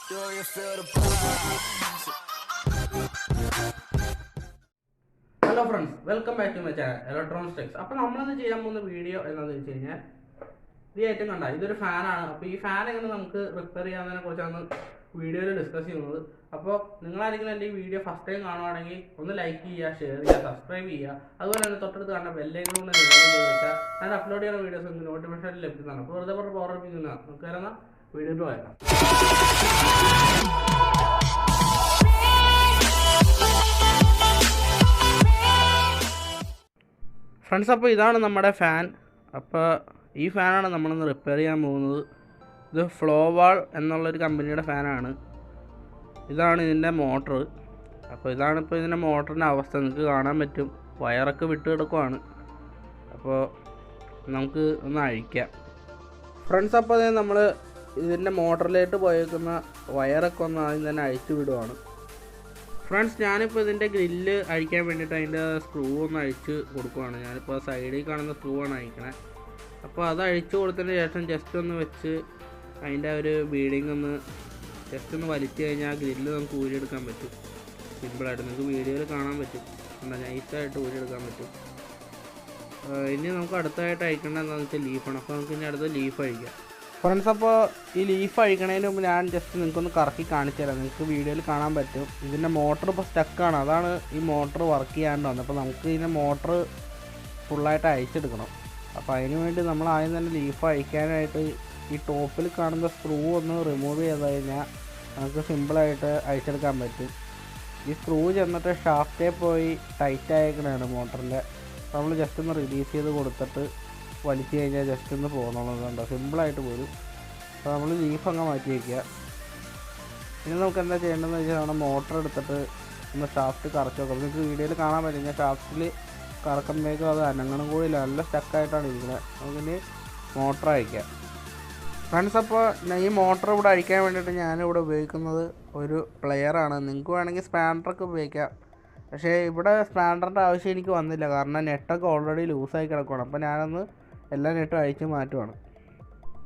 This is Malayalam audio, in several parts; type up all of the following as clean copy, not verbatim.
Hello friends, welcome back to my channel Electronics Techs. അപ്പോൾ നമ്മളിന്ന് ചെയ്യാൻ പോകുന്ന വീഡിയോ എന്താണെന്ന് വെച്ച് കഴിഞ്ഞാൽ ഇത് ഏറ്റവും കണ്ട ഇതൊരു ഫാനാണ്. അപ്പോൾ ഈ ഫാൻ എങ്ങനെ നമുക്ക് റിപ്പയർ ചെയ്യാന്നതിനെ കുറിച്ചാണ് വീഡിയോയിൽ ഡിസ്കസ് ചെയ്യുന്നത്. അപ്പോൾ നിങ്ങളാരെങ്കിലും എൻ്റെ ഈ വീഡിയോ ഫസ്റ്റ് ടൈം കാണുവാണെങ്കിൽ ഒന്ന് ലൈക്ക് ചെയ്യുക, ഷെയർ ചെയ്യുക, സബ്സ്ക്രൈബ് ചെയ്യുക. അതുപോലെ തന്നെ തൊട്ടടുത്ത് കാണുന്ന ബെല്ലൈക്കൺ കൊണ്ട് ചെയ്ത് വെച്ചാൽ ഞാൻ അപ്ലോഡ് ചെയ്യുന്ന വീഡിയോസ് നിങ്ങൾക്ക് നോട്ടിഫിക്കേഷൻ ലഭിക്കുന്നതാണ്. അപ്പോൾ വെറുതെ പറഞ്ഞ് ഓർമ്മിപ്പിക്കുന്നതാണ്. നമുക്ക് വരുന്ന വീഡിയോയിൽ പോയേക്കാം. ഫ്രണ്ട്സ്, അപ്പോൾ ഇതാണ് നമ്മുടെ ഫാൻ. അപ്പോൾ ഈ ഫാനാണ് നമ്മളിന്ന് റിപ്പയർ ചെയ്യാൻ പോകുന്നത്. ഇത് ഫ്ലോവാൾ എന്നുള്ളൊരു കമ്പനിയുടെ ഫാനാണ്. ഇതാണ് ഇതിൻ്റെ മോട്ടർ. അപ്പോൾ ഇതാണിപ്പോൾ ഇതിൻ്റെ മോട്ടറിൻ്റെ അവസ്ഥ. നിങ്ങൾക്ക് കാണാൻ പറ്റും, വയറൊക്കെ വിട്ട് കിടക്കുവാണ്. അപ്പോൾ നമുക്ക് ഒന്ന് അഴിക്കാം. ഫ്രണ്ട്സ്, അപ്പോൾ അത് നമ്മൾ ഇതിൻ്റെ മോട്ടറിലേക്ക് പോയേക്കുന്ന വയറൊക്കെ ഒന്ന് ആദ്യം തന്നെ അഴിച്ചു വിടുവാണ്. ഫ്രണ്ട്സ്, ഞാനിപ്പോൾ ഇതിൻ്റെ ഗ്രില്ല് അഴിക്കാൻ വേണ്ടിയിട്ട് അതിൻ്റെ സ്ക്രൂ ഒന്ന് അഴിച്ച് കൊടുക്കുവാണ്. ഞാനിപ്പോൾ സൈഡിൽ കാണുന്ന സ്ക്രൂ ആണ് അഴിക്കണേ. അപ്പോൾ അത് അഴിച്ചു കൊടുത്തതിന് ശേഷം ജസ്റ്റ് ഒന്ന് വെച്ച് അതിൻ്റെ ഒരു ബീഡിങ് ഒന്ന് ജസ്റ്റ് ഒന്ന് വലിച്ചു കഴിഞ്ഞാൽ ആ ഗ്രില്ല് നമുക്ക് ഊരിയെടുക്കാൻ പറ്റും. സിമ്പിളായിട്ട് നിങ്ങൾക്ക് വീഡിയോയിൽ കാണാൻ പറ്റും. എന്താ നൈസായിട്ട് ഊരിയെടുക്കാൻ പറ്റും. ഇനി നമുക്ക് അടുത്തായിട്ട് അഴിക്കേണ്ടത് എന്താണെന്ന് വെച്ചാൽ ലീഫാണ്. അപ്പോൾ നമുക്ക് ഇനി അടുത്ത ലീഫ് അഴിക്കാം. ഫ്രണ്ട്സ്, അപ്പോൾ ഈ ലീഫ് അഴിക്കണതിന് മുമ്പ് ഞാൻ ജസ്റ്റ് നിങ്ങൾക്കൊന്ന് കറക്കി കാണിച്ചു തരാം. നിങ്ങൾക്ക് വീഡിയോയിൽ കാണാൻ പറ്റും. ഇതിൻ്റെ മോട്ടർ ഇപ്പോൾ സ്റ്റക്കാണ്. അതാണ് ഈ മോട്ടർ വർക്ക് ചെയ്യാണ്ട് വന്നത്. അപ്പോൾ നമുക്ക് ഇതിൻ്റെ മോട്ടർ ഫുള്ളായിട്ട് അഴിച്ചെടുക്കണം. അപ്പോൾ അതിന് വേണ്ടി നമ്മൾ ആദ്യം തന്നെ ലീഫ് അഴിക്കാനായിട്ട് ഈ ടോപ്പിൽ കാണുന്ന സ്ക്രൂ ഒന്ന് റിമൂവ് ചെയ്ത് കഴിഞ്ഞാൽ നമുക്ക് സിമ്പിളായിട്ട് അഴിച്ചെടുക്കാൻ പറ്റും. ഈ സ്ക്രൂ ചെന്നിട്ട് ഷാഫ്റ്റേ പോയി ടൈറ്റ് ആയേക്കണതാണ് മോട്ടറിൻ്റെ. നമ്മൾ ജസ്റ്റ് ഒന്ന് റിലീസ് ചെയ്ത് കൊടുത്തിട്ട് വലിച്ചു കഴിഞ്ഞാൽ ജസ്റ്റ് ഒന്ന് പോകുന്നുള്ളതുകൊണ്ട് സിമ്പിളായിട്ട് പോരും. അപ്പോൾ നമ്മൾ ലീഫ് അങ്ങ് മാറ്റി വയ്ക്കുക. ഇനി നമുക്ക് എന്താ ചെയ്യേണ്ടതെന്ന് വെച്ചാൽ നമ്മുടെ മോട്ടർ എടുത്തിട്ട് ഒന്ന് ഷാഫ്റ്റ് കറച്ച് നോക്കാം. നിങ്ങൾക്ക് വീഡിയോയിൽ കാണാൻ പറ്റും. ഞാൻ ഷാഫ്റ്റിൽ കറക്കുമ്പോഴേക്കും അത് അനങ്ങണം കൂടിയില്ല, നല്ല സ്റ്റക്കായിട്ടാണ് ഇരിക്കുന്നത്. നമുക്കിനി മോട്ടർ അഴിക്കാം. ഫ്രണ്ട്സ്, അപ്പോൾ ഈ മോട്ടർ ഇവിടെ അഴിക്കാൻ വേണ്ടിയിട്ട് ഞാനിവിടെ ഉപയോഗിക്കുന്നത് ഒരു പ്ലെയറാണ്. നിങ്ങൾക്ക് വേണമെങ്കിൽ സ്പാൻഡറൊക്കെ ഉപയോഗിക്കാം. പക്ഷേ ഇവിടെ സ്പാൻഡറിൻ്റെ ആവശ്യം എനിക്ക് വന്നില്ല, കാരണം നെറ്റൊക്കെ ഓൾറെഡി ലൂസായി കിടക്കുകയാണ്. അപ്പോൾ ഞാനൊന്ന് എല്ലാ നെറ്റും അഴിച്ച് മാറ്റുവാണ്.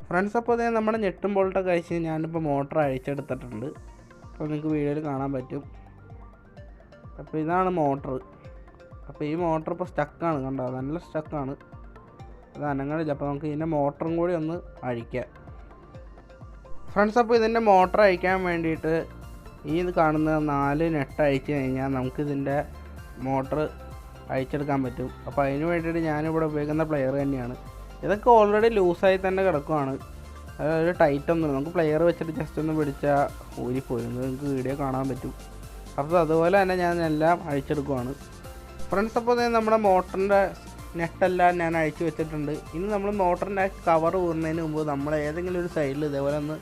ഫ്രണ്ട്സ്, അപ്പോൾ അതേ നമ്മുടെ നെറ്റും ബോൾട്ടൊക്കെ അഴിച്ച് ഞാനിപ്പോൾ മോട്ടർ അഴിച്ചെടുത്തിട്ടുണ്ട്. അപ്പോൾ നിങ്ങൾക്ക് വീഡിയോയിൽ കാണാൻ പറ്റും. അപ്പോൾ ഇതാണ് മോട്ടർ. അപ്പോൾ ഈ മോട്ടർ ഇപ്പോൾ സ്റ്റക്കാണ്, കണ്ടോ, നല്ല സ്റ്റക്കാണ്, അത് അനങ്ങളില്ല. അപ്പോൾ നമുക്ക് ഇതിൻ്റെ മോട്ടറും കൂടി ഒന്ന് അഴിക്കാം. ഫ്രണ്ട്സ്, അപ്പോൾ ഇതിൻ്റെ മോട്ടർ അഴിക്കാൻ വേണ്ടിയിട്ട് ഈ ഇത് കാണുന്ന 4 നെറ്റ് അഴിച്ച് കഴിഞ്ഞാൽ നമുക്കിതിൻ്റെ മോട്ടർ അഴിച്ചെടുക്കാൻ പറ്റും. അപ്പോൾ അതിന് വേണ്ടിയിട്ട് ഞാനിവിടെ ഉപയോഗിക്കുന്ന പ്ലെയർ തന്നെയാണ്. ഇതൊക്കെ ഓൾറെഡി ലൂസായി തന്നെ കിടക്കുവാണ്, അതൊരു ടൈറ്റൊന്നുമില്ല. നമുക്ക് പ്ലെയർ വെച്ചിട്ട് ജസ്റ്റ് ഒന്ന് പിടിച്ചാൽ ഊരിപ്പോയിരുന്നു. നിങ്ങൾക്ക് വീഡിയോ കാണാൻ പറ്റും. അപ്പോൾ അതുപോലെ തന്നെ ഞാൻ എല്ലാം അഴിച്ചെടുക്കുവാണ്. ഫ്രണ്ട്സ്, അപ്പോൾ നമ്മുടെ മോട്ടറിൻ്റെ നെറ്റെല്ലാം ഞാൻ അഴിച്ചു വെച്ചിട്ടുണ്ട്. ഇനി നമ്മൾ മോട്ടറിൻ്റെ കവർ ഊരുന്നതിന് മുമ്പ് നമ്മൾ ഏതെങ്കിലും ഒരു സൈഡിൽ ഇതേപോലെ ഒന്ന്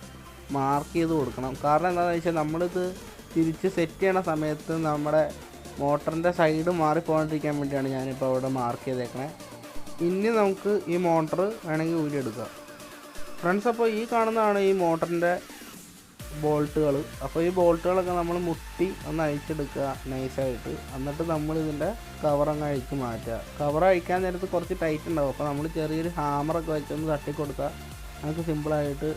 മാർക്ക് ചെയ്ത് കൊടുക്കണം. കാരണം എന്താണെന്ന് വെച്ചാൽ നമ്മളിത് തിരിച്ച് സെറ്റ് ചെയ്യണ സമയത്ത് നമ്മുടെ മോട്ടറിൻ്റെ സൈഡ് മാറിപ്പോകാണ്ടിരിക്കാൻ വേണ്ടിയാണ് ഞാനിപ്പോൾ അവിടെ മാർക്ക് ചെയ്തേക്കണേ. ഇനി നമുക്ക് ഈ മോട്ടർ വേണമെങ്കിൽ ഊരിയെടുക്കാം. ഫ്രണ്ട്സ്, അപ്പോൾ ഈ കാണുന്നതാണ് ഈ മോട്ടറിൻ്റെ ബോൾട്ടുകൾ. അപ്പോൾ ഈ ബോൾട്ടുകളൊക്കെ നമ്മൾ മുട്ടി ഒന്ന് അഴിച്ചെടുക്കുക നൈസായിട്ട്. എന്നിട്ട് നമ്മൾ ഇതിൻ്റെ കവറങ്ങ് അഴിച്ച് മാറ്റുക. കവർ അഴിക്കാൻ നേരത്ത് കുറച്ച് ടൈറ്റ് ഉണ്ടാവും. അപ്പോൾ നമ്മൾ ചെറിയൊരു ഹാമറൊക്കെ വെച്ചൊന്ന് തട്ടിക്കൊടുത്താൽ നമുക്ക് സിമ്പിളായിട്ട്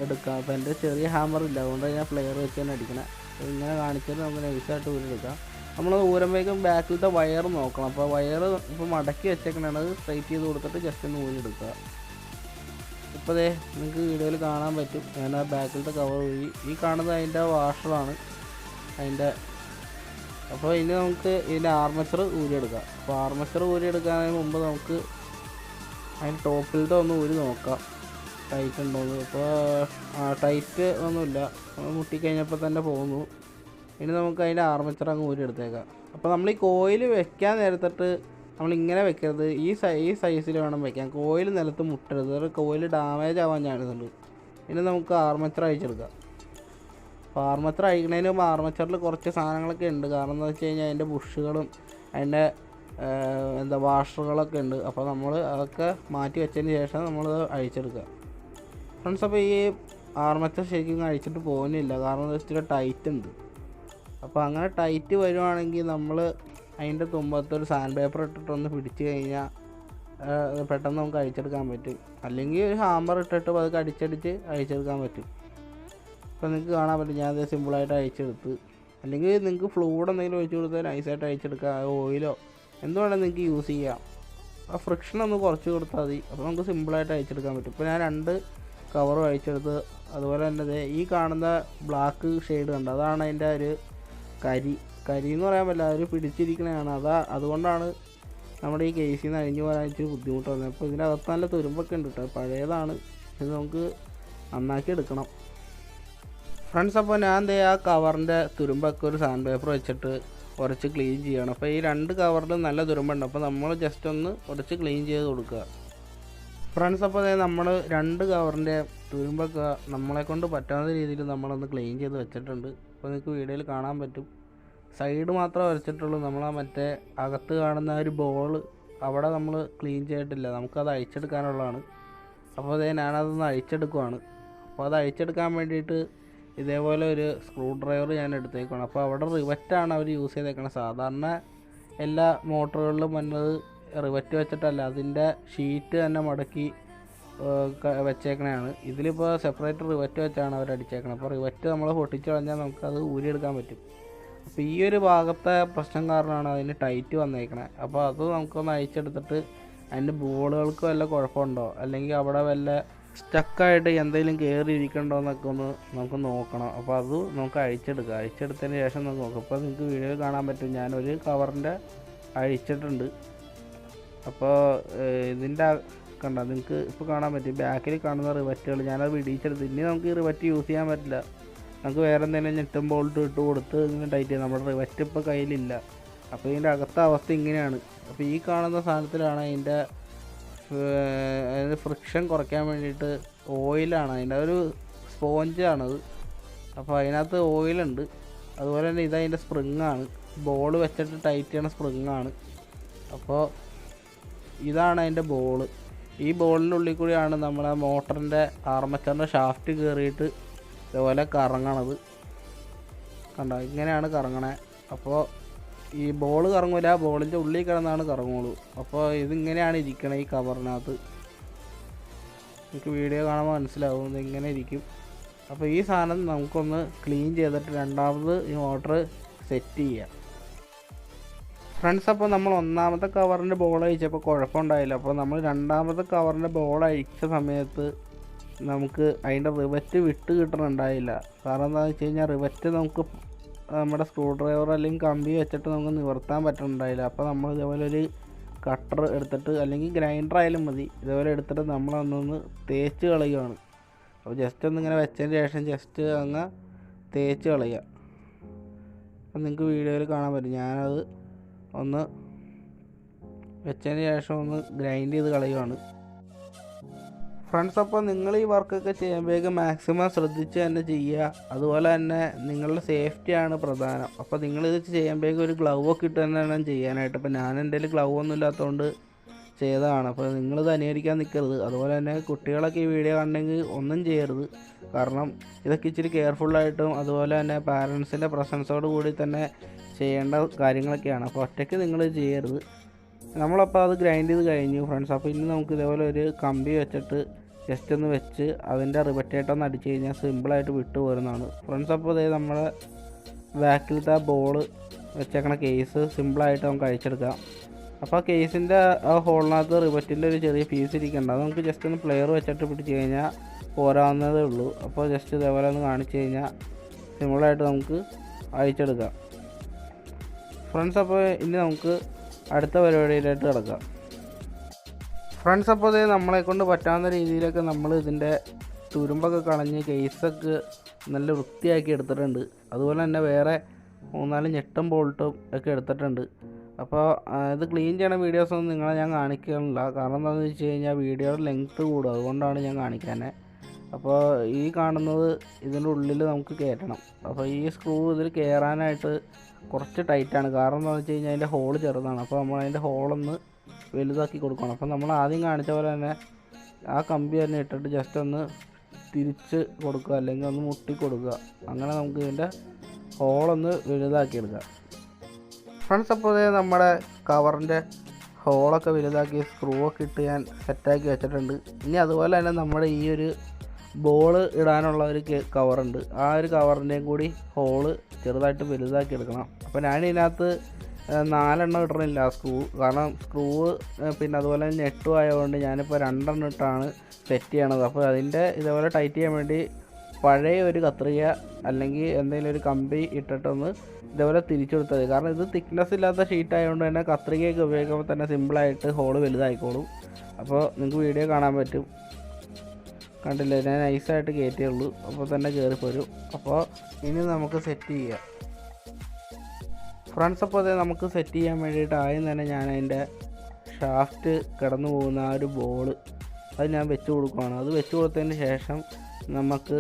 എടുക്കാം. അപ്പോൾ എൻ്റെ ചെറിയ ഹാമറില്ല, അതുകൊണ്ട് ഞാൻ പ്ലെയർ വെച്ച് തന്നെ അടിക്കണം. അപ്പോൾ ഇങ്ങനെ കാണിച്ചിട്ട് നമുക്ക് നൈസായിട്ട് ഊരിയെടുക്കാം. നമ്മൾ ഊരുമ്പോഴേക്കും ബാക്കിലത്തെ വയർ നോക്കണം. അപ്പോൾ വയർ ഇപ്പോൾ മടക്കി വെച്ചേക്കണത് അത് സ്ട്രൈറ്റ് ചെയ്ത് കൊടുത്തിട്ട് ജസ്റ്റ് ഒന്ന് ഊരിയെടുക്കുക. ഇപ്പോൾ ദേ നിങ്ങൾക്ക് വീഡിയോയിൽ കാണാൻ പറ്റും, ഞാൻ ആ ബാക്കിലത്തെ കവർ ഊരി. ഈ കാണുന്നത് അതിൻ്റെ വാഷറാണ് അതിൻ്റെ. അപ്പോൾ ഇനി നമുക്ക് ഇതിൻ്റെ ആർമച്ചർ ഊരിയെടുക്കാം. അപ്പോൾ ആർമച്ചർ ഊരിയെടുക്കുന്നതിന് മുമ്പ് നമുക്ക് അതിൻ്റെ ടോപ്പിലത്തെ ഒന്ന് ഊരി നോക്കാം ടൈറ്റ് ഉണ്ടോയെന്ന്. അപ്പോൾ ടൈറ്റ് ഒന്നുമില്ല, മുട്ടിക്കഴിഞ്ഞപ്പോൾ തന്നെ പോകുന്നു. ഇനി നമുക്ക് അതിൻ്റെ ആർമച്ചർ അങ്ങ് ഊരിയെടുത്തേക്കാം. അപ്പോൾ നമ്മൾ ഈ കോയിൽ വെക്കാൻ നേരത്തിട്ട് നമ്മളിങ്ങനെ വെക്കരുത്, ഈ സൈസിൽ വേണം വെക്കാൻ. കോയിൽ നിലത്ത് മുട്ടരുത്, ഒരു കോയിൽ ഡാമേജ് ആവാൻ ചാൻസുണ്ട്. ഇനി നമുക്ക് ആർമച്ചർ അഴിച്ചെടുക്കാം. അപ്പോൾ ആർമച്ചർ അഴിക്കണതിന് മുമ്പ് ആർമച്ചറിൽ കുറച്ച് സാധനങ്ങളൊക്കെ ഉണ്ട്. കാരണം എന്താ വെച്ച് കഴിഞ്ഞാൽ അതിൻ്റെ ബുഷുകളും അതിൻ്റെ വാഷറുകളൊക്കെ ഉണ്ട്. അപ്പോൾ നമ്മൾ അതൊക്കെ മാറ്റി വെച്ചതിന് ശേഷം നമ്മൾ അഴിച്ചെടുക്കുക. ഫ്രണ്ട്സ്, അപ്പോൾ ഈ ആർമച്ചർ ശരിക്കും അഴിച്ചിട്ട് പോകുന്നില്ല, കാരണം എന്താ വെച്ചാൽ ടൈറ്റ് ഉണ്ട്. അപ്പോൾ അങ്ങനെ ടൈറ്റ് വരുവാണെങ്കിൽ നമ്മൾ അതിൻ്റെ തുമ്പത്തൊരു സാൻഡ് പേപ്പർ ഇട്ടിട്ടൊന്ന് പിടിച്ച് കഴിഞ്ഞാൽ പെട്ടെന്ന് നമുക്ക് അഴിച്ചെടുക്കാൻ പറ്റും. അല്ലെങ്കിൽ ഒരു ഹാമർ ഇട്ടിട്ട് അതൊക്കെ അടിച്ചടിച്ച് അഴിച്ചെടുക്കാൻ പറ്റും. ഇപ്പോൾ നിങ്ങൾക്ക് കാണാൻ പറ്റും ഞാനത് സിമ്പിളായിട്ട് അഴിച്ചെടുത്ത്. അല്ലെങ്കിൽ നിങ്ങൾക്ക് ഫ്ലൂയിഡ് എന്തെങ്കിലും ഒഴിച്ച് കൊടുത്താൽ നൈസായിട്ട് അഴിച്ചെടുക്കാം. ഓയിലോ എന്ത് വേണമെങ്കിൽ നിങ്ങൾക്ക് യൂസ് ചെയ്യാം. ആ ഫ്രിക്ഷൻ ഒന്ന് കുറച്ച് കൊടുത്താൽ മതി. അപ്പോൾ നമുക്ക് സിമ്പിളായിട്ട് അഴിച്ചെടുക്കാൻ പറ്റും. ഇപ്പോൾ ഞാൻ 2 കവറും അഴിച്ചെടുത്ത്. അതുപോലെ തന്നെ ഈ കാണുന്ന ബ്ലാക്ക് ഷെയ്ഡ് കണ്ട് അതാണ് അതിൻ്റെ ഒരു കരി എന്ന് പറയാൻ പറ്റില്ല, ഒരു പിടിച്ചിരിക്കണതാണ്. അതുകൊണ്ടാണ് നമ്മുടെ ഈ കേസിൽ നിന്ന് അഴിഞ്ഞു പോകാൻ ഇച്ചിരി ബുദ്ധിമുട്ട് വന്നത്. അപ്പോൾ ഇതിൻ്റെ അകത്ത് നല്ല തുരുമ്പൊക്കെ ഉണ്ട് കേട്ടോ, പഴയതാണ്. ഇത് നമുക്ക് നന്നാക്കി എടുക്കണം ഫ്രണ്ട്സ്. അപ്പോൾ ഞാൻ ആ കവറിൻ്റെ തുരുമ്പൊക്കെ ഒരു സാൻഡ് പേപ്പർ വെച്ചിട്ട് ഉരച്ച് ക്ലീൻ ചെയ്യണം. അപ്പോൾ ഈ 2 കവറിലും നല്ല തുരുമ്പുണ്ട്. അപ്പോൾ നമ്മൾ ജസ്റ്റ് ഒന്ന് ഉരച്ച് ക്ലീൻ ചെയ്ത് കൊടുക്കുക ഫ്രണ്ട്സ്. അപ്പോൾ നമ്മൾ 2 കവറിൻ്റെ തുരുമ്പൊക്കെ നമ്മളെക്കൊണ്ട് പറ്റാവുന്ന രീതിയിൽ നമ്മളൊന്ന് ക്ലീൻ ചെയ്ത് വെച്ചിട്ടുണ്ട്. അപ്പോൾ നിങ്ങൾക്ക് വീഡിയോയിൽ കാണാൻ പറ്റും. സൈഡ് മാത്രമേ വരച്ചിട്ടുള്ളൂ. നമ്മൾ മറ്റേ അകത്ത് കാണുന്ന ഒരു ബോൾ അവിടെ നമ്മൾ ക്ലീൻ ചെയ്തിട്ടില്ല, നമുക്കത് അഴിച്ചെടുക്കാനുള്ളതാണ്. അപ്പോൾ ഞാനതൊന്ന് അഴിച്ചെടുക്കുവാണ്. അപ്പോൾ അത് അഴിച്ചെടുക്കാൻ വേണ്ടിയിട്ട് ഇതേപോലെ ഒരു സ്ക്രൂ ഡ്രൈവർ ഞാൻ എടുത്തേക്കാണ്. അപ്പോൾ അവിടെ റിവറ്റാണ് അവർ യൂസ് ചെയ്തേക്കുന്നത്. സാധാരണ എല്ലാ മോട്ടറുകളിലും വന്നത് റിവറ്റ് വെച്ചിട്ടല്ല, അതിൻ്റെ ഷീറ്റ് തന്നെ മടക്കി വെച്ചേക്കണതാണ്. ഇതിലിപ്പോൾ സെപ്പറേറ്റ് റിവറ്റ് വെച്ചാണ് അവർ അടിച്ചേക്കണത്. അപ്പോൾ റിവറ്റ് നമ്മൾ പൊട്ടിച്ച് കളഞ്ഞാൽ നമുക്കത് ഊരിയെടുക്കാൻ പറ്റും. അപ്പോൾ ഈ ഒരു ഭാഗത്തെ പ്രശ്നം കാരണമാണ് അതിന് ടൈറ്റ് വന്നേക്കണേ. അപ്പോൾ അത് നമുക്കൊന്ന് അഴിച്ചെടുത്തിട്ട് അതിൻ്റെ ബോളുകൾക്ക് വല്ല കുഴപ്പമുണ്ടോ, അല്ലെങ്കിൽ അവിടെ വല്ല സ്റ്റക്കായിട്ട് എന്തെങ്കിലും കയറി ഇരിക്കണ്ടോ എന്നൊക്കെ ഒന്ന് നമുക്ക് നോക്കണം. അപ്പോൾ അത് നമുക്ക് അഴിച്ചെടുത്തതിന് ശേഷം നമുക്ക് നോക്കാം. അപ്പോൾ നിങ്ങൾക്ക് വീഡിയോയിൽ കാണാൻ പറ്റും ഞാനൊരു കവറിൻ്റെ അഴിച്ചിട്ടുണ്ട്. അപ്പോൾ ഇതിൻ്റെ കണ്ട നിങ്ങൾക്ക് ഇപ്പോൾ കാണാൻ പറ്റും ബാക്കിൽ കാണുന്ന റിവറ്റുകൾ ഞാനത് വിടിയിച്ചെടുത്ത്. ഇനി നമുക്ക് ഈ റിവറ്റ് യൂസ് ചെയ്യാൻ പറ്റില്ല, നമുക്ക് വേറെ എന്തെങ്കിലും ഞെട്ടും ബോൾട്ട് ഇട്ട് കൊടുത്ത് ഇങ്ങനെ ടൈറ്റ് ചെയ്യാം. നമ്മുടെ റിവറ്റ് ഇപ്പോൾ കയ്യിലില്ല. അപ്പോൾ ഇതിൻ്റെ അകത്തെ അവസ്ഥ ഇങ്ങനെയാണ്. അപ്പോൾ ഈ കാണുന്ന സാധനത്തിലാണ് അതിൻ്റെ ഫ്രിക്ഷൻ കുറയ്ക്കാൻ വേണ്ടിയിട്ട് ഓയിലാണ്, അതിൻ്റെ ഒരു സ്പോഞ്ചാണത്. അപ്പോൾ അതിനകത്ത് ഓയിലുണ്ട്. അതുപോലെ തന്നെ ഇതതിൻ്റെ സ്പ്രിങ്ങാണ്, ബോൾ വെച്ചിട്ട് ടൈറ്റ് ചെയ്യണ സ്പ്രിങ്ങാണ്. അപ്പോൾ ഇതാണ് അതിൻ്റെ ബോള്. ഈ ബോളിൻ്റെ ഉള്ളിൽ കൂടിയാണ് നമ്മളെ മോട്ടറിൻ്റെ ആർമച്ചറിൻ്റെ ഷാഫ്റ്റ് കയറിയിട്ട് ഇതുപോലെ കറങ്ങണത്. കണ്ടോ, ഇങ്ങനെയാണ് കറങ്ങണേ. അപ്പോൾ ഈ ബോൾ കറങ്ങില്ല, ബോളിൻ്റെ ഉള്ളിൽ കിടന്നാണ് കറങ്ങുള്ളൂ. അപ്പോൾ ഇതിങ്ങനെയാണ് ഇരിക്കണത് ഈ കവറിനകത്ത്. എനിക്ക് വീഡിയോ കാണുമ്പോൾ മനസ്സിലാവും ഇതിങ്ങനെ ഇരിക്കും. അപ്പോൾ ഈ സാധനം നമുക്കൊന്ന് ക്ലീൻ ചെയ്തിട്ട് രണ്ടാമത് ഈ മോട്ടർ സെറ്റ് ചെയ്യാം ഫ്രണ്ട്സ്. അപ്പോൾ നമ്മൾ ഒന്നാമത്തെ കവറിൻ്റെ ബോൾ അഴിച്ചപ്പോൾ കുഴപ്പമുണ്ടായില്ല. അപ്പോൾ നമ്മൾ രണ്ടാമത്തെ കവറിൻ്റെ ബോൾ അഴിച്ച സമയത്ത് നമുക്ക് അതിൻ്റെ റിവറ്റ് വിട്ട് കിട്ടണുണ്ടായില്ല. കാരണം എന്താണെന്ന് വെച്ച് കഴിഞ്ഞാൽ റിവറ്റ് നമുക്ക് നമ്മുടെ സ്ക്രൂ ഡ്രൈവർ അല്ലെങ്കിൽ കമ്പി വെച്ചിട്ട് നമുക്ക് നിവർത്താൻ പറ്റുന്നുണ്ടായില്ല. അപ്പോൾ നമ്മൾ ഇതേപോലെ ഒരു കട്ടർ എടുത്തിട്ട് അല്ലെങ്കിൽ ഗ്രൈൻഡർ ആയാലും മതി, ഇതേപോലെ എടുത്തിട്ട് നമ്മളൊന്നൊന്ന് തേച്ച് കളയുകയാണ്. അപ്പോൾ ജസ്റ്റ് ഒന്നിങ്ങനെ വെച്ചതിന് ശേഷം ജസ്റ്റ് അങ്ങ് തേച്ച് കളയുക. അപ്പം നിങ്ങൾക്ക് വീഡിയോയിൽ കാണാൻ പറ്റും ഞാനത് ഒന്ന് വെച്ചതിന് ശേഷം ഒന്ന് ഗ്രൈൻഡ് ചെയ്ത് കളയുകയാണ് ഫ്രണ്ട്സ്. അപ്പോൾ നിങ്ങൾ ഈ വർക്കൊക്കെ ചെയ്യുമ്പോഴേക്കും മാക്സിമം ശ്രദ്ധിച്ച് തന്നെ ചെയ്യുക. അതുപോലെ തന്നെ നിങ്ങളുടെ സേഫ്റ്റിയാണ് പ്രധാനം. അപ്പോൾ നിങ്ങളിത് ചെയ്യുമ്പോഴേക്കും ഒരു ഗ്ലൗ ഒക്കെ ഇട്ട് തന്നെ വേണം ചെയ്യാനായിട്ട്. അപ്പോൾ ഞാൻ എൻ്റെ കയ്യിൽ ഗ്ലൗ ഒന്നും ഇല്ലാത്തതുകൊണ്ട് ചെയ്തതാണ്. അപ്പോൾ നിങ്ങളിത് അനുകരിക്കാൻ നിൽക്കരുത്. അതുപോലെ തന്നെ കുട്ടികളൊക്കെ ഈ വീഡിയോ കണ്ടെങ്കിൽ ഒന്നും ചെയ്യരുത്. കാരണം ഇതൊക്കെ ഇച്ചിരി കെയർഫുള്ളായിട്ടും അതുപോലെ തന്നെ പാരൻസിൻ്റെ പ്രസൻസോട് കൂടി തന്നെ ചെയ്യേണ്ട കാര്യങ്ങളൊക്കെയാണ്. അപ്പോൾ ഒറ്റയ്ക്ക് നിങ്ങൾ ചെയ്യരുത്. നമ്മളപ്പോൾ അത് ഗ്രൈൻഡ് ചെയ്ത് കഴിഞ്ഞു ഫ്രണ്ട്സ്. അപ്പോൾ ഇനി നമുക്ക് ഇതേപോലെ ഒരു കമ്പി വെച്ചിട്ട് ജസ്റ്റ് ഒന്ന് വെച്ച് അതിൻ്റെ റിവറ്റേറ്റൊന്ന് അടിച്ച് കഴിഞ്ഞാൽ സിമ്പിളായിട്ട് വിട്ടു പോരുന്നതാണ് ഫ്രണ്ട്സ്. അപ്പോൾ ഇതേ നമ്മുടെ ബാക്കിലത്തെ ബോൾ വെച്ചേക്കണ കേസ് സിമ്പിളായിട്ട് നമുക്ക് അഴിച്ചെടുക്കാം. അപ്പോൾ ആ കേസിൻ്റെ ആ ഹോളിനകത്ത് റിവറ്റിൻ്റെ ഒരു ചെറിയ പീസ് ഇരിക്കേണ്ട, അത് നമുക്ക് ജസ്റ്റ് ഒന്ന് പ്ലെയർ വെച്ചിട്ട് പിടിച്ച് കഴിഞ്ഞാൽ പോരാവുന്നതേ ഉള്ളൂ. അപ്പോൾ ജസ്റ്റ് ഇതേപോലെ ഒന്ന് കാണിച്ച് കഴിഞ്ഞാൽ സിമ്പിളായിട്ട് നമുക്ക് അഴിച്ചെടുക്കാം ഫ്രണ്ട്സ്. അപ്പോൾ ഇനി നമുക്ക് അടുത്ത പരിപാടിയിലായിട്ട് കിടക്കാം ഫ്രണ്ട്സ്. അപ്പോൾ ഇത് നമ്മളെ കൊണ്ട് പറ്റാവുന്ന രീതിയിലൊക്കെ നമ്മൾ ഇതിൻ്റെ തുരുമ്പൊക്കെ കളഞ്ഞ് കേസൊക്കെ നല്ല വൃത്തിയാക്കി എടുത്തിട്ടുണ്ട്. അതുപോലെ തന്നെ വേറെ 3-4 ഞെട്ടും ബോൾട്ടും ഒക്കെ എടുത്തിട്ടുണ്ട്. അപ്പോൾ ഇത് ക്ലീൻ ചെയ്യണ വീഡിയോസൊന്നും നിങ്ങളെ ഞാൻ കാണിക്കുന്നില്ല. കാരണം എന്താണെന്ന് വെച്ച് കഴിഞ്ഞാൽ വീഡിയോയുടെ ലെങ്ത്ത് കൂടും, അതുകൊണ്ടാണ് ഞാൻ കാണിക്കാനേ. അപ്പോൾ ഈ കാണുന്നത് ഇതിൻ്റെ ഉള്ളിൽ നമുക്ക് കയറ്റണം. അപ്പോൾ ഈ സ്ക്രൂ ഇതിൽ കയറാനായിട്ട് കുറച്ച് ടൈറ്റാണ്. കാരണം എന്താണെന്ന് വെച്ച് കഴിഞ്ഞാൽ അതിൻ്റെ ഹോൾ ചെറുതാണ്. അപ്പോൾ നമ്മൾ അതിൻ്റെ ഹോളൊന്ന് വലുതാക്കി കൊടുക്കണം. അപ്പോൾ നമ്മൾ ആദ്യം കാണിച്ച പോലെ തന്നെ ആ കമ്പി തന്നെ ഇട്ടിട്ട് ജസ്റ്റ് ഒന്ന് തിരിച്ച് കൊടുക്കുക, അല്ലെങ്കിൽ ഒന്ന് മുട്ടി കൊടുക്കുക. അങ്ങനെ നമുക്ക് ഇതിൻ്റെ ഹോളൊന്ന് വലുതാക്കി എടുക്കാം ഫ്രണ്ട്സ്. അപ്പോൾ നമ്മുടെ കവറിൻ്റെ ഹോളൊക്കെ വലുതാക്കി സ്ക്രൂ ഒക്കെ ഇട്ട് ഞാൻ സെറ്റാക്കി വെച്ചിട്ടുണ്ട്. ഇനി അതുപോലെ തന്നെ നമ്മുടെ ഈ ഒരു ബോൾ ഇടാനുള്ള ഒരു കവറുണ്ട്. ആ ഒരു കവറിൻ്റെയും കൂടി ഹോള് ചെറുതായിട്ട് വലുതാക്കി എടുക്കണം. അപ്പോൾ ഞാനിതിനകത്ത് 4 എണ്ണം ഇടണില്ല സ്ക്രൂ, കാരണം സ്ക്രൂ പിന്നെ അതുപോലെ നെട്ടും ആയതുകൊണ്ട് ഞാനിപ്പോൾ 2 എണ്ണം ഇട്ടാണ് സെറ്റ് ചെയ്യണത്. അപ്പോൾ അതിൻ്റെ ഇതേപോലെ ടൈറ്റ് ചെയ്യാൻ വേണ്ടി പഴയ ഒരു കത്രിക അല്ലെങ്കിൽ എന്തെങ്കിലും ഒരു കമ്പി ഇട്ടിട്ടൊന്ന് ഇതേപോലെ തിരിച്ചു കൊടുത്താൽ മതി. കാരണം ഇത് തിക്നെസ് ഇല്ലാത്ത ഷീറ്റ് ആയതുകൊണ്ട് തന്നെ കത്രികയൊക്കെ ഉപയോഗിക്കുമ്പോൾ തന്നെ സിമ്പിളായിട്ട് ഹോള് വലുതായിക്കോളും. അപ്പോൾ നിങ്ങൾക്ക് വീഡിയോ കാണാൻ പറ്റും. കണ്ടില്ലേ, ഞാൻ നൈസായിട്ട് കയറ്റിയുള്ളൂ, അപ്പോൾ തന്നെ കയറിപ്പോരും. അപ്പോൾ ഇനി നമുക്ക് സെറ്റ് ചെയ്യാം ഫ്രണ്ട്സ്. അപ്പോൾ അതേ നമുക്ക് സെറ്റ് ചെയ്യാൻ വേണ്ടിയിട്ട് ആദ്യം തന്നെ ഞാൻ അതിൻ്റെ ഷാഫ്റ്റ് കടന്നു പോകുന്ന ആ ഒരു ബോള് അത് ഞാൻ വെച്ച് കൊടുക്കുകയാണ്. അത് വെച്ച് കൊടുത്തതിന് ശേഷം നമുക്ക്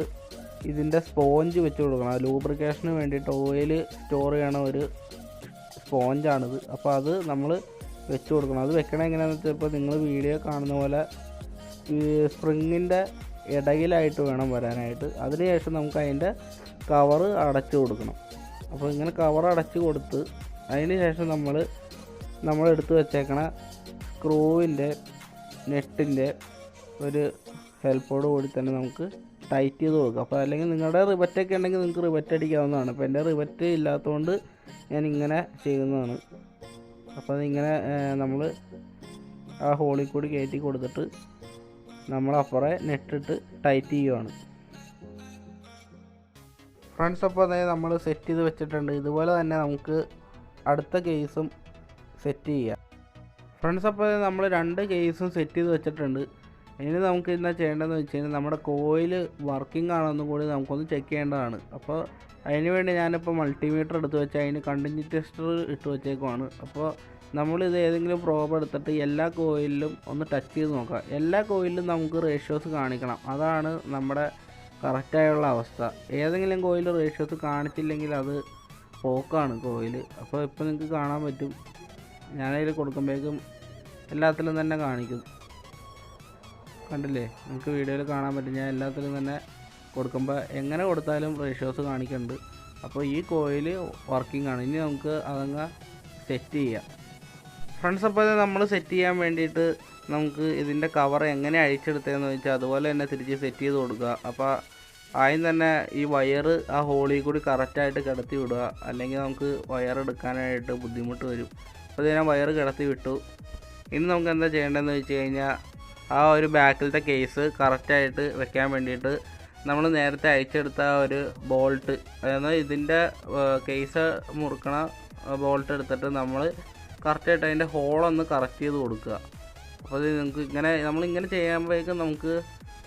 ഇതിൻ്റെ സ്പോഞ്ച് വെച്ച് കൊടുക്കണം. ലൂബ്രിക്കേഷന് വേണ്ടിയിട്ട് ഓയിൽ സ്റ്റോർ ചെയ്യണ ഒരു സ്പോഞ്ചാണിത്. അപ്പോൾ അത് നമ്മൾ വെച്ച് കൊടുക്കണം. അത് വെക്കണത് എങ്ങനെയാണെന്ന് വെച്ചാൽ ഇപ്പോൾ നിങ്ങൾ വീഡിയോ കാണുന്ന പോലെ ഈ സ്പ്രിങ്ങിൻ്റെ ഇടയിലായിട്ട് വേണം വരാനായിട്ട്. അതിനുശേഷം നമുക്ക് അതിൻ്റെ കവറ് അടച്ചു കൊടുക്കണം. അപ്പോൾ ഇങ്ങനെ കവർ അടച്ച് കൊടുത്ത് അതിന് ശേഷം നമ്മൾ എടുത്ത് വെച്ചേക്കണ സ്ക്രൂവിൻ്റെ നെറ്റിൻ്റെ ഒരു ഹെൽപ്പോട് കൂടി തന്നെ നമുക്ക് ടൈറ്റ് ചെയ്ത് കൊടുക്കുക. അപ്പോൾ അല്ലെങ്കിൽ നിങ്ങളുടെ റിവറ്റൊക്കെ ഉണ്ടെങ്കിൽ നിങ്ങൾക്ക് റിവറ്റ് അടിക്കാവുന്നതാണ്. അപ്പോൾ എൻ്റെ റിവറ്റ് ഇല്ലാത്തതുകൊണ്ട് ഞാൻ ഇങ്ങനെ ചെയ്യുന്നതാണ്. അപ്പോൾ അതിങ്ങനെ നമ്മൾ ആ ഹോളിൽ കൂടി കയറ്റി കൊടുത്തിട്ട് നമ്മളപ്പുറേ നെറ്റിട്ട് ടൈറ്റ് ചെയ്യുവാണ് ഫ്രണ്ട്സ്. അപ്പോൾ അതായത് നമ്മൾ സെറ്റ് ചെയ്ത് വെച്ചിട്ടുണ്ട്. ഇതുപോലെ തന്നെ നമുക്ക് അടുത്ത കേസും സെറ്റ് ചെയ്യാം ഫ്രണ്ട്സ്. അപ്പോൾ നമ്മൾ 2 കേസും സെറ്റ് ചെയ്ത് വെച്ചിട്ടുണ്ട്. ഇനി നമുക്ക് എന്താ ചെയ്യേണ്ടതെന്ന് വെച്ച് കഴിഞ്ഞാൽ നമ്മുടെ കോയിൽ വർക്കിംഗ് ആണെന്നും കൂടി നമുക്കൊന്ന് ചെക്ക് ചെയ്യേണ്ടതാണ്. അപ്പോൾ അതിന് വേണ്ടി ഞാനിപ്പോൾ മൾട്ടിമീറ്റർ എടുത്ത് വെച്ച് അതിന് കണ്ടിന്യൂറ്റി ടെസ്റ്റർ ഇട്ട് വെച്ചേക്കുവാണ്. അപ്പോൾ നമ്മളിത് ഏതെങ്കിലും പ്രോബ് എടുത്തിട്ട് എല്ലാ കോയിലിലും ഒന്ന് ടച്ച് ചെയ്ത് നോക്കാം. എല്ലാ കോയിലിലും നമുക്ക് റേഷ്യോസ് കാണിക്കണം. അതാണ് നമ്മുടെ കറക്റ്റായുള്ള അവസ്ഥ. ഏതെങ്കിലും കോയിൽ റേഷ്യോസ് കാണിച്ചില്ലെങ്കിൽ അത് പോക്കാണ് കോയിൽ. അപ്പോൾ ഇപ്പോൾ നിങ്ങൾക്ക് കാണാൻ പറ്റും, ഞാനതിൽ കൊടുക്കുമ്പോഴേക്കും എല്ലാത്തിലും തന്നെ കാണിക്കും. കണ്ടില്ലേ, നിങ്ങൾക്ക് വീഡിയോയിൽ കാണാൻ പറ്റും. ഞാൻ എല്ലാത്തിലും തന്നെ കൊടുക്കുമ്പോൾ എങ്ങനെ കൊടുത്താലും റേഷ്യോസ് കാണിക്കുന്നുണ്ട്. അപ്പോൾ ഈ കോയിൽ വർക്കിംഗ് ആണ്. ഇനി നമുക്ക് അതങ്ങ് സെറ്റ് ചെയ്യാം ഫ്രണ്ട്സ്. അപ്പോൾ നമ്മൾ സെറ്റ് ചെയ്യാൻ വേണ്ടിയിട്ട് നമുക്ക് ഇതിൻ്റെ കവർ എങ്ങനെ അഴിച്ചെടുത്തതെന്ന് വെച്ചാൽ അതുപോലെ തന്നെ തിരിച്ച് സെറ്റ് ചെയ്ത് കൊടുക്കുക. അപ്പോൾ ആദ്യം തന്നെ ഈ വയർ ആ ഹോളിൽ കൂടി കറക്റ്റായിട്ട് കിടത്തി വിടുക, അല്ലെങ്കിൽ നമുക്ക് വയർ എടുക്കാനായിട്ട് ബുദ്ധിമുട്ട് വരും. അപ്പോൾ ഞാൻ വയർ കിടത്തി വിട്ടു. ഇനി നമുക്ക് എന്താ ചെയ്യേണ്ടതെന്ന് വെച്ച് കഴിഞ്ഞാൽ ആ ഒരു ബാക്കിലത്തെ കേസ് കറക്റ്റായിട്ട് വെക്കാൻ വേണ്ടിയിട്ട് നമ്മൾ നേരത്തെ അയച്ചെടുത്ത ഒരു ബോൾട്ട്, അതായത് ഇതിൻ്റെ കേസ് മുറുക്കണ ബോൾട്ട് എടുത്തിട്ട് നമ്മൾ കറക്റ്റായിട്ട് അതിൻ്റെ ഹോളൊന്ന് കറക്റ്റ് ചെയ്ത് കൊടുക്കുക. അപ്പോൾ അത് നിങ്ങൾക്ക് നമ്മളിങ്ങനെ ചെയ്യുമ്പോഴേക്കും നമുക്ക്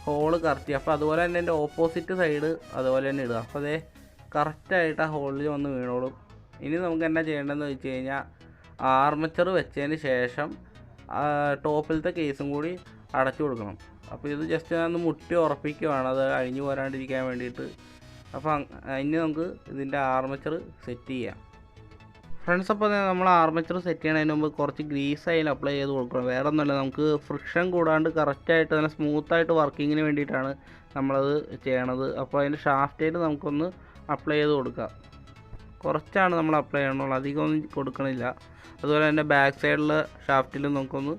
ഹോള് കറക്റ്റ് ചെയ്യുക. അപ്പോൾ അതുപോലെ തന്നെ എൻ്റെ ഓപ്പോസിറ്റ് സൈഡ് അതുപോലെ തന്നെ ഇടുക. അപ്പോൾ അതേ കറക്റ്റായിട്ട് ആ ഹോളിൽ വന്ന് വീണോളും. ഇനി നമുക്ക് എന്നാ ചെയ്യേണ്ടതെന്ന് വെച്ച് കഴിഞ്ഞാൽ ആർമച്ചർ വെച്ചതിന് ശേഷം ടോപ്പിലത്തെ കേസും കൂടി അടച്ചു കൊടുക്കണം. അപ്പോൾ ഇത് ജസ്റ്റ് ഒന്ന് മുട്ടി ഉറപ്പിക്കുകയാണ്, അത് അഴിഞ്ഞു പോരാണ്ടിരിക്കാൻ വേണ്ടിയിട്ട്. അപ്പോൾ ഇനി നമുക്ക് ഇതിൻ്റെ ആർമച്ചർ സെറ്റ് ചെയ്യാം ഫ്രണ്ട്സ്. അപ്പോൾ നമ്മൾ ആർമച്ചർ സെറ്റ് ചെയ്യണതിന് മുമ്പ് കുറച്ച് ഗ്രീസ് അതിൽ അപ്ലൈ ചെയ്ത് കൊടുക്കണം. വേറെ ഒന്നുമല്ല, നമുക്ക് ഫ്രിക്ഷൻ കൂടാണ്ട് കറക്റ്റായിട്ട് നല്ല സ്മൂത്തായിട്ട് വർക്കിങ്ങിന് വേണ്ടിയിട്ടാണ് നമ്മളത് ചെയ്യണത്. അപ്പോൾ അതിൻ്റെ ഷാഫ്റ്റിൽ നമുക്കൊന്ന് അപ്ലൈ ചെയ്ത് കൊടുക്കാം. കുറച്ചാണ് നമ്മൾ അപ്ലൈ ചെയ്യണുള്ളൂ, അധികമൊന്നും കൊടുക്കണില്ല. അതുപോലെ തന്നെ ബാക്ക് സൈഡിലെ ഷാഫ്റ്റിലും നമുക്കൊന്ന്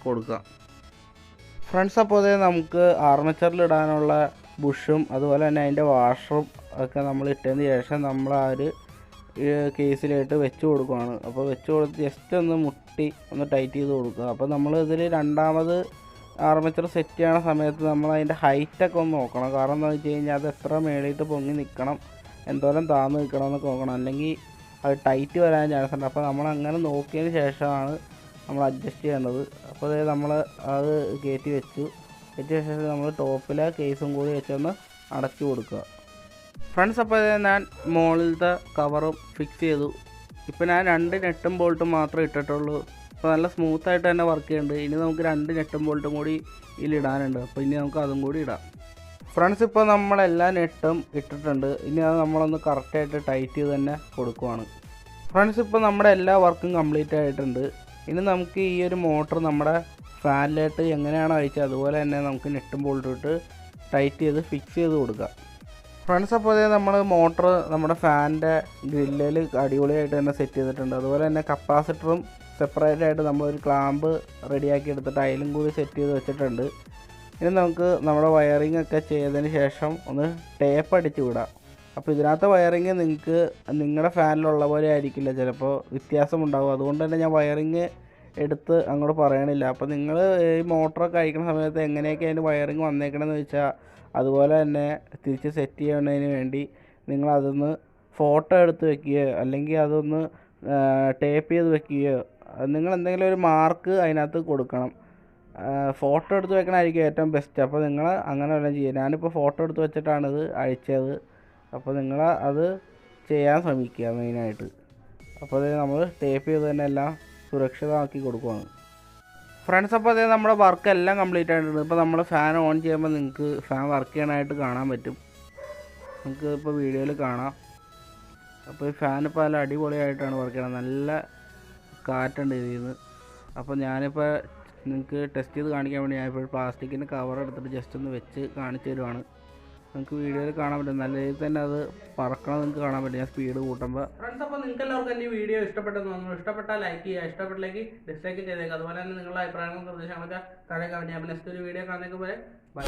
കൊടുക്കാം ഫ്രണ്ട്സ്. അപ്പോൾ നമുക്ക് ആർമച്ചറിലിടാനുള്ള ബുഷും അതുപോലെ തന്നെ അതിൻ്റെ വാഷറും ഒക്കെ നമ്മൾ ഇട്ടതിന് ശേഷം നമ്മൾ ആ ഒരു കേസിലായിട്ട് വെച്ച് കൊടുക്കുകയാണ്. അപ്പോൾ വെച്ച് കൊടുത്ത് ജസ്റ്റ് ഒന്ന് മുട്ടി ഒന്ന് ടൈറ്റ് ചെയ്ത് കൊടുക്കുക. അപ്പോൾ നമ്മൾ ഇതിൽ രണ്ടാമത് ആർമച്ചർ സെറ്റ് ചെയ്യണ സമയത്ത് നമ്മൾ അതിൻ്റെ ഹൈറ്റൊക്കെ ഒന്ന് നോക്കണം. കാരണം എന്താണെന്ന് വെച്ച് കഴിഞ്ഞാൽ അത് എത്ര മേളിയിട്ട് പൊങ്ങി നിൽക്കണം, എന്തോരം താഴ്ന്ന് നിൽക്കണം എന്നൊക്കെ നോക്കണം, അല്ലെങ്കിൽ അത് ടൈറ്റ് വരാൻ ചാൻസ് ഉണ്ട്. അപ്പോൾ നമ്മൾ അങ്ങനെ നോക്കിയതിന് ശേഷമാണ് നമ്മൾ അഡ്ജസ്റ്റ് ചെയ്യേണ്ടത്. അപ്പോൾ അതായത് നമ്മൾ അത് കയറ്റിയ ശേഷം നമ്മൾ ടോപ്പിലെ കേസും കൂടി വെച്ചൊന്ന് അടച്ചു കൊടുക്കുക ഫ്രണ്ട്സ്. അപ്പോൾ ഞാൻ മുകളിലത്തെ കവറും ഫിക്സ് ചെയ്തു. ഇപ്പോൾ ഞാൻ 2 നെട്ടും ബോൾട്ടും മാത്രമേ ഇട്ടിട്ടുള്ളൂ. അപ്പോൾ നല്ല സ്മൂത്തായിട്ട് തന്നെ വർക്ക് ചെയ്യുന്നുണ്ട്. ഇനി നമുക്ക് 2 നെട്ടും ബോൾട്ടും കൂടി ഇതിലിടാനുണ്ട്. അപ്പോൾ ഇനി നമുക്ക് അതും കൂടി ഇടാം ഫ്രണ്ട്സ്. ഇപ്പോൾ നമ്മളെല്ലാ നെട്ടും ഇട്ടിട്ടുണ്ട്. ഇനി അത് നമ്മളൊന്ന് കറക്റ്റായിട്ട് ടൈറ്റ് ചെയ്ത് തന്നെ കൊടുക്കുവാണ് ഫ്രണ്ട്സ്. ഇപ്പോൾ നമ്മുടെ എല്ലാ വർക്കും കംപ്ലീറ്റ് ആയിട്ടുണ്ട്. ഇനി നമുക്ക് ഈ ഒരു മോട്ടർ നമ്മുടെ ഫാനിലായിട്ട് എങ്ങനെയാണോ അയച്ചത് അതുപോലെ തന്നെ നമുക്ക് നെട്ടും ബോൾട്ടും ഇട്ട് ടൈറ്റ് ചെയ്ത് ഫിക്സ് ചെയ്ത് കൊടുക്കുക ഫ്രണ്ട്സ്. അപ്പോൾ നമ്മൾ മോട്ടർ നമ്മുടെ ഫാനിൻ്റെ ഗ്രില്ലിൽ അടിപൊളിയായിട്ട് തന്നെ സെറ്റ് ചെയ്തിട്ടുണ്ട്. അതുപോലെ തന്നെ കപ്പാസിറ്ററും സെപ്പറേറ്റ് ആയിട്ട് നമ്മളൊരു ക്ലാമ്പ് റെഡിയാക്കി എടുത്തിട്ട് അതിലും കൂടി സെറ്റ് ചെയ്ത് വെച്ചിട്ടുണ്ട്. ഇനി നമുക്ക് നമ്മുടെ വയറിംഗ് ഒക്കെ ചെയ്തതിന് ശേഷം ഒന്ന് ടേപ്പ് അടിച്ച് വിടാം. അപ്പോൾ ഇതിനകത്തെ വയറിങ് നിങ്ങൾക്ക് നിങ്ങളുടെ ഫാനിലുള്ള പോലെ ആയിരിക്കില്ല, ചിലപ്പോൾ വ്യത്യാസമുണ്ടാകും. അതുകൊണ്ട് തന്നെ ഞാൻ വയറിങ് എടുത്ത് അങ്ങോട്ട് പറയണില്ല. അപ്പോൾ നിങ്ങൾ ഈ മോട്ടറൊക്കെ അഴിക്കുന്ന സമയത്ത് എങ്ങനെയൊക്കെ അതിൻ്റെ വയറിങ് വന്നേക്കണമെന്ന് വെച്ചാൽ അതുപോലെ തന്നെ തിരിച്ച് സെറ്റ് ചെയ്യുന്നതിന് വേണ്ടി നിങ്ങളതൊന്ന് ഫോട്ടോ എടുത്ത് വെക്കുകയോ അല്ലെങ്കിൽ അതൊന്ന് ടേപ്പ് ചെയ്ത് വെക്കുകയോ നിങ്ങൾ എന്തെങ്കിലും ഒരു മാർക്ക് അതിനകത്ത് കൊടുക്കണം. ഫോട്ടോ എടുത്ത് വെക്കണമായിരിക്കും ഏറ്റവും ബെസ്റ്റ്. അപ്പോൾ നിങ്ങൾ അങ്ങനെ വല്ലതും ചെയ്യുക. ഞാനിപ്പോൾ ഫോട്ടോ എടുത്ത് വെച്ചിട്ടാണിത് അയച്ചത്. അപ്പോൾ നിങ്ങൾ അത് ചെയ്യാൻ ശ്രമിക്കുക മെയിനായിട്ട്. അപ്പോൾ അത് നമ്മൾ ടേപ്പ് ചെയ്ത് തന്നെ എല്ലാം സുരക്ഷിതമാക്കി കൊടുക്കുകയാണ് ഫ്രണ്ട്സ്. അപ്പോൾ അതേ നമ്മുടെ വർക്ക് എല്ലാം കംപ്ലീറ്റ് ആയിട്ടുണ്ട്. ഇപ്പോൾ നമ്മൾ ഫാൻ ഓൺ ചെയ്യുമ്പോൾ നിങ്ങൾക്ക് ഫാൻ വർക്ക് ചെയ്യാനായിട്ട് കാണാൻ പറ്റും. നിങ്ങൾക്ക് ഇപ്പോൾ വീഡിയോയിൽ കാണാം. അപ്പോൾ ഈ ഫാൻ ഇപ്പോൾ നല്ല അടിപൊളിയായിട്ടാണ് വർക്ക് ചെയ്യണത്. നല്ല കാറ്റുണ്ട് ഇതിൽ നിന്ന്. അപ്പോൾ ഞാനിപ്പോൾ നിങ്ങൾക്ക് ടെസ്റ്റ് ചെയ്ത് കാണിക്കാൻ വേണ്ടി ഞാനിപ്പോൾ പ്ലാസ്റ്റിക്കിൻ്റെ കവർ എടുത്തിട്ട് ജസ്റ്റ് ഒന്ന് വെച്ച് കാണിച്ചു തരുവാണ്. നിങ്ങൾക്ക് വീഡിയോയിൽ കാണാൻ പറ്റും. നല്ല രീതിയിൽ തന്നെ അത് പറക്കണം നിങ്ങൾക്ക് കാണാൻ പറ്റും ഞാൻ സ്പീഡ് കൂട്ടുമ്പോൾ. ഫ്രണ്ട്സ്, അപ്പോൾ നിങ്ങൾക്ക് എല്ലാവർക്കും എൻ്റെ വീഡിയോ ഇഷ്ടപ്പെട്ടെന്ന് തോന്നുന്നു. ഇഷ്ടപ്പെട്ടാൽ ലൈക്ക് ചെയ്യുക, ഇഷ്ടപ്പെട്ടില്ലെങ്കിൽ ഡിസ്ലൈക്ക് ചെയ്തേക്കുക. അതുപോലെ തന്നെ നിങ്ങളുടെ അഭിപ്രായങ്ങളും നിർദ്ദേശങ്ങളൊക്കെ താഴെ കമന്റ് ചെയ്യാം. നെക്സ്റ്റ് ഒരു വീഡിയോ കാണുന്നേക്ക് പോലെ ബൈ.